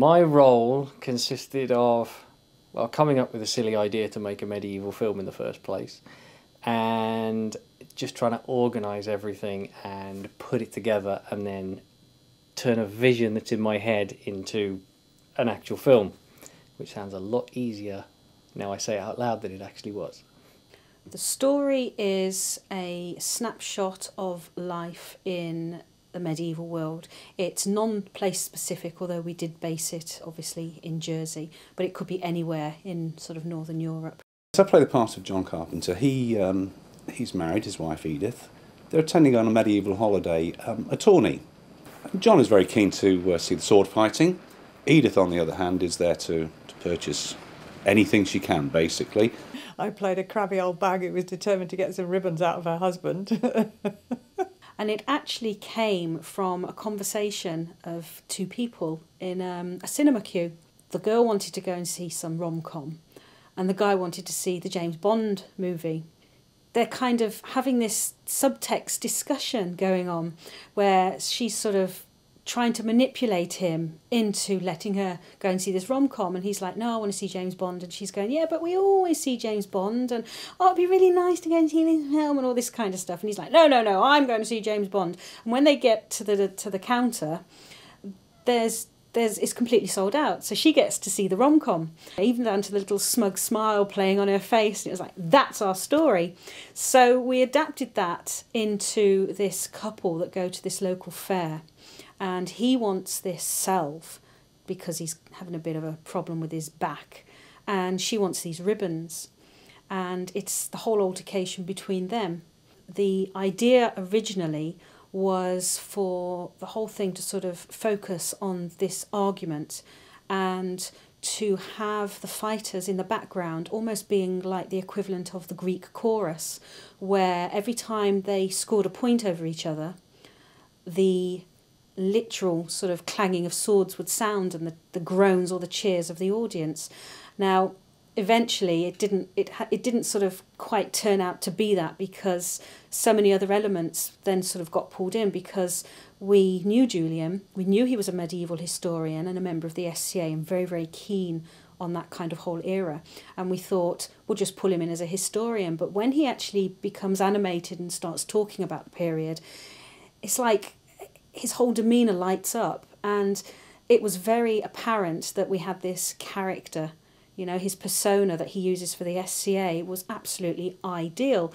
My role consisted of, well, coming up with a silly idea to make a medieval film in the first place, and just trying to organise everything and put it together and then turn a vision that's in my head into an actual film, which sounds a lot easier now I say it out loud than it actually was. The story is a snapshot of life in the medieval world. It's non-place specific, although we did base it obviously in Jersey, but it could be anywhere in sort of Northern Europe. So I play the part of John Carpenter. He's married, his wife Edith. They're attending on a medieval holiday at Tourney. John is very keen to see the sword fighting. Edith, on the other hand, is there to purchase anything she can, basically. I played a crabby old bag who was determined to get some ribbons out of her husband. And it actually came from a conversation of two people in a cinema queue. The girl wanted to go and see some rom-com, and the guy wanted to see the James Bond movie. They're kind of having this subtext discussion going on where she's sort of trying to manipulate him into letting her go and see this rom-com, and he's like, no, I want to see James Bond, and she's going, yeah, but we always see James Bond, and oh, it'd be really nice to go and see this film and all this kind of stuff, and he's like, no, I'm going to see James Bond. And when they get to the counter, it's completely sold out, so she gets to see the rom-com, even down to the little smug smile playing on her face, and it was like, that's our story. So we adapted that into this couple that go to this local fair, and he wants this salve because he's having a bit of a problem with his back, and she wants these ribbons, and it's the whole altercation between them. The idea originally was for the whole thing to sort of focus on this argument and to have the fighters in the background almost being like the equivalent of the Greek chorus, where every time they scored a point over each other, the literal sort of clanging of swords would sound, and the groans or the cheers of the audience. Now, eventually it didn't sort of quite turn out to be that, because so many other elements then sort of got pulled in, because we knew Julian, we knew he was a medieval historian and a member of the SCA and very, very keen on that kind of whole era, and we thought we'll just pull him in as a historian. But when he actually becomes animated and starts talking about the period, it's like his whole demeanour lights up, and it was very apparent that we had this character. You know, his persona that he uses for the SCA was absolutely ideal.